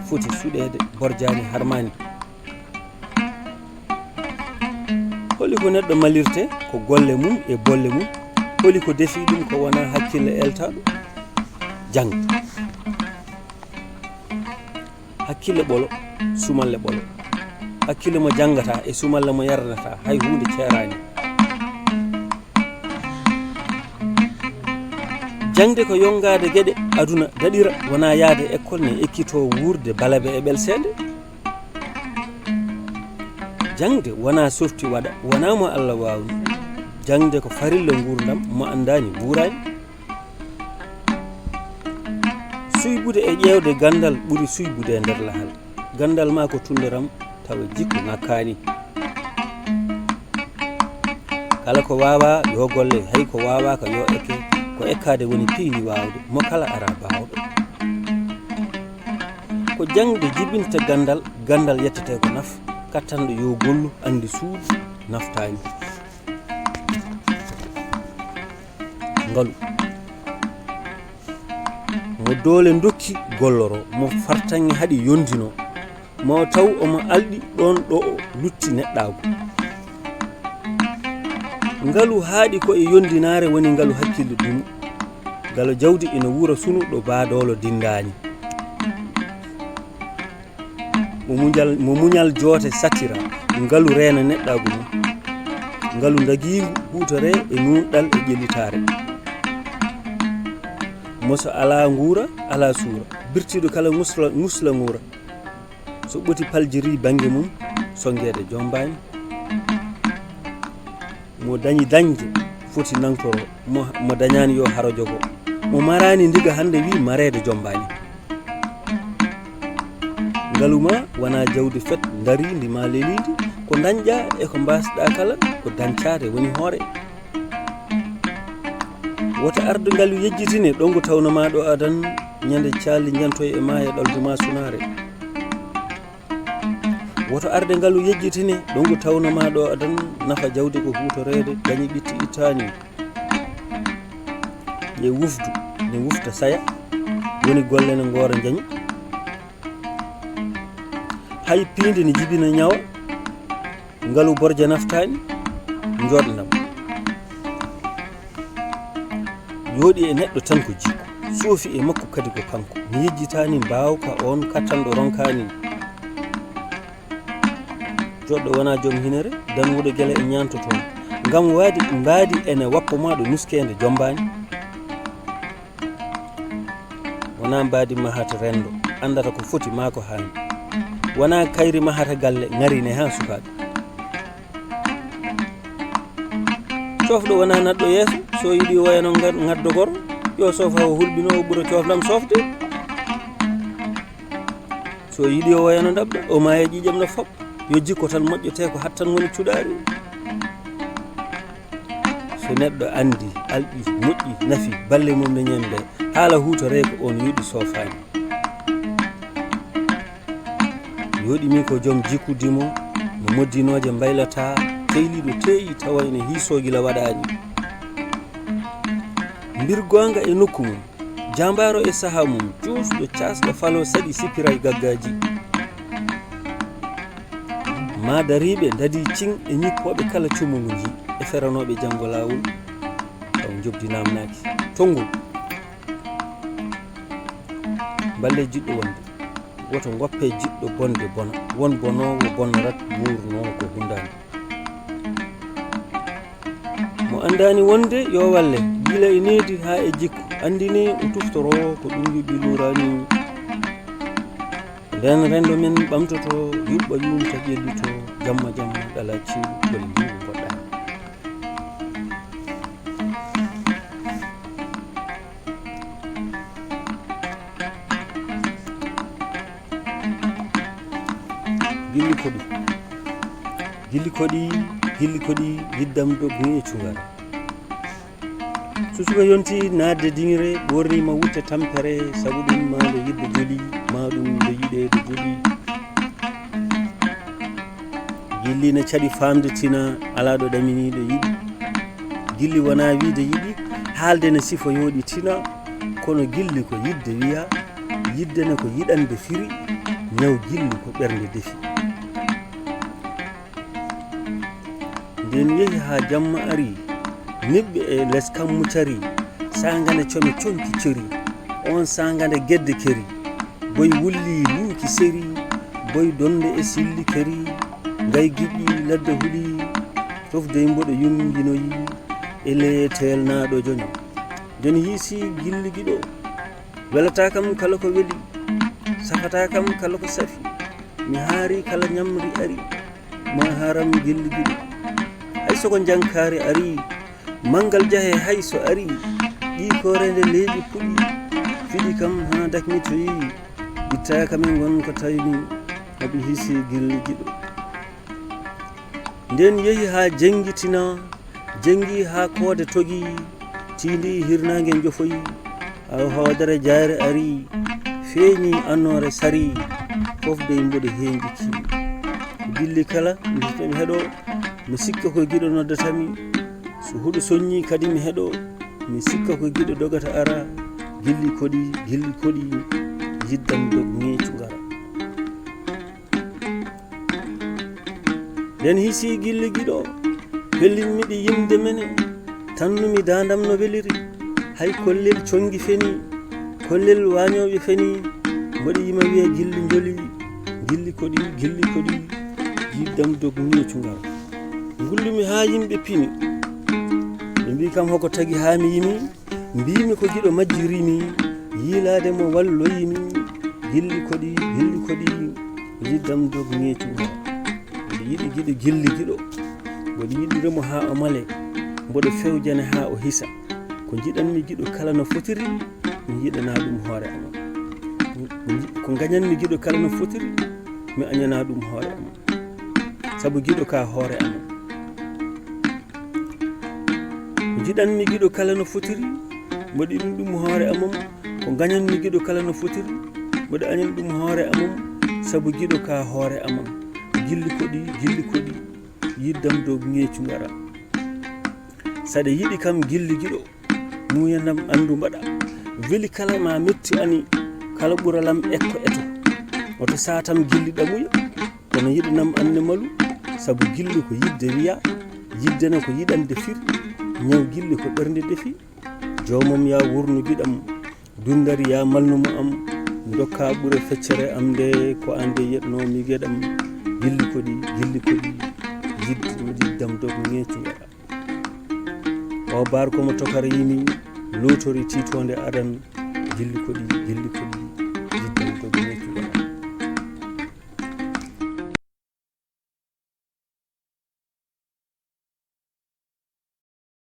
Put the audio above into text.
foti suɗede borjani harmani. holi ko neɗɗo malirte ko golle mum e bolle mum, holi ko defi ɗum ko wona hakkille eltaɗo jangde. hakkille ɓolo sumalle ɓolo, hakkille mo jangata e sumalle mo yarnata hay hunde ceerani. jangde ko yongade gueɗe aduna daɗira, wona yaade école ne ekkito wurde balabe e ɓelsede. jangde wona sorti waɗa, wona mo Allah wawni. jangde ko farilla gurdam, mo andani ɓurani. suybude e ƴewde gandal ɓuuri suybude e nder lahal. gandal ma ko tunderam tawa jikku ngakkani. kala ko wawa yo golle, hay ko wawa ko yo ekke, ko ekkade woni piini wawde, mo kala ara bawɗo. ko jangde jibinta gandal, gandal yettete ko naf, kattanɗo yo gollu andi suudu naftani. ngalu mo doole dokki golloro, mo fartange haɗi yondino, mo taw omo alɗi ɗon ɗo o lutti neɗɗago. ngalu haaɗi ko e yondinare woni ngalu hakkille dumu. ngalu jawdi ina wura sunu ɗo baadolo dindani. mo muñal joote satira, ngalu reena neɗɗago mum. ngalu dagigu hutore e nunɗal e ƴellitare. moso ala nguura ala suura, birtiɗo kala musla nguura. so ɓoti paljiri banggue mum songede jombani. mo dañi dañde foti nankoro, mo dañani yo haro jogo. mo marani ndiga hande wi marede jombani. ngaluma wona jawdi fet daridi ma lelidi, ko dañƴa e ko mbasɗa kala ko dancade woni hoore. woto arde ngalu yejjitine ɗongo tawno ma ɗo adan ñande calli jantoy e ma e ɗalduma sunare. woto arde ngalu yejjitine ɗongo tawno ma ɗo adan nafa jawdi ko hutorede dañi ɓitti ittani. ƴe wufdu ne wufta saya, woni golle ne goora jañi. hay piinde ne jibina ñawa, ngalu borja naftani joɗanam. yooɗi e neɗɗo tan ko jikku, soofi e makko kadi ko kanko. mi yejjitani mbawka on kattanɗo ronkani. joɗɗo wona joom hinere, danwuɗo guele e ñantoto, ngam waadi mbaadi ene wappo ma ɗo nuskede jombani. wona mbaadi mahata rendo, andata ko foti ma ko hani. wona kayri mahata galle ngarine ha sukaɓe. cofɗo wona naɗɗo yeeso, so yiɗi wayano gaddogoro yo sofa o hulɓino o ɓuura cofdam sofde. so yiɗi o wayano dabɓa o ma e ƴiƴam no foɓ, yo jikko tan moƴƴete ko hattan woni cuɗari. so neɗɗo andi alɗi moƴƴi nafi balle mum ne ñande, haala hutore ko on yuɗi sofani. yoɗimi ko joom jikkudimo mo moddinoje mbaylata, teyliɗo teyi tawa ene hiisogila waɗani. mbir gonga e nokku mum, jambaro e saaha mum, juusɗo casɗo falo saɗi sipira e gaggaji. ma dariɓe dadi cing e ñippoɓe kala cumo ngo ji e feranoɓe janggo lawol taw jobdi namnaki. tongol balle jiɗɗo wonde, woto goppe jiɗɗo bonde bona, won bonowo bonnorat murno ko hundani. mo andani wonde yo walle, gila e needi ha e jikku, andine o tuftoro ko ɗum yiɓɓi lurani. nden rendo men ɓamtoto, yuɓɓa yumta ƴellito, jamma jamma ɗala ciwo gole ndigo goɗɗa. gilli koɗi yiddam dogguŋ e cugara. so suka yonti nadde diŋire ɓornima wutte tampere, sabu ɗum ma nde yidde joli, ma ɗum nde yiɗede joli. gilli ne caɗi famde tina ala ɗo ɗaminiɗo yiɗi. gilli wona wiide yiɗi, haalde ne sifa yooɗi tina, kono gilli ko yidde wiya, yidde ne ko yiɗande firi. ñaw gilli ko ɓernde defi. nden yehi ha jamma ari neɓɓe e less kammu cari sangane come conki cori on sangane gedde keri boy wulli luuki seri boy donde e silli keri ngay giɓɓi ladde huuli fof dey mboɗo yumginoyi ele telnaɗo joño joni hiisi gilli giɗo welata kam kala ko weli safata kam kala ko safi mi haari kala ñamri ari ma haram gilli giɗo hay soko jankari ari mangal jahe hay so ari ɗi korede leeɓi puɗi fiɗi kam ha dakmitoyi itta kamin gon ko tawimi haɓe hiisi gilli giɗo nden yehi ha jengitina jengi ha koode togi tindi hirnage jofoyi aw hoodere jaare ari feeñi annore sari fof dey mboɗo henjiki gilli kala mi heɗo mi sikka ko giɗo noddatami so huɗo soññi kadi mi heɗo mi sikka ko giɗo dogata ara gilli koɗi yiddam dog ŋeecu ngara nden hiisi gilli giɗo pellinmiɗi yimde mene tannumi dandam no weliri hay kollel congi feni kollel wañoɓe feni mbaɗi yima wiya gilli joli gilli koɗi yiddam dog ŋeecu ngara gullumi ha yimɓe pini ɓe mbi kam hoko tagi ha mi yimi mbimi ko giɗo majjirimi yiilade mo walloyimi gilli koɗi yiddam dog ŋeecu ngara mboɗo yiɗi giɗo gilli giɗo mboɗo yiɗiremo ha o male mboɗo fewjane ha o hisa ko jiɗanmi giɗo kala no fotiri mi yiɗana ɗum hoore amam ko gañanmi giɗo kala no fotiri mi añana ɗum hoore amam saabu giɗo ka hoore amam ko jiɗanmi giɗo kala no fotiri mboɗo yiɗi ɗum hoore amam ko gañanmi giɗo kala no fotiri mboɗo añana ɗum hoore amam saabu giɗo ka hoore amam gilli koɗi yiddam dow ŋeecu ngara saɗa yiɗi kam gilli giɗo muyanam andu mbaɗa weli kala ma metti ani kala ɓuralam ekko eto oto satam gilli ɗamuya kono yiɗanam anne malu saabu gilli ko yidde wiya yiddena ko yiɗande fir ñaw gilli ko ɓernde defi jomum ya wurnu giɗam dundari ya malnumo am dokka ɓure feccere am nde ko ande yetnomi gueɗam gilli koɗi yiddam dog ŋeecu ngara o bar komo tokara yimi lotori titonde adan gilli koɗi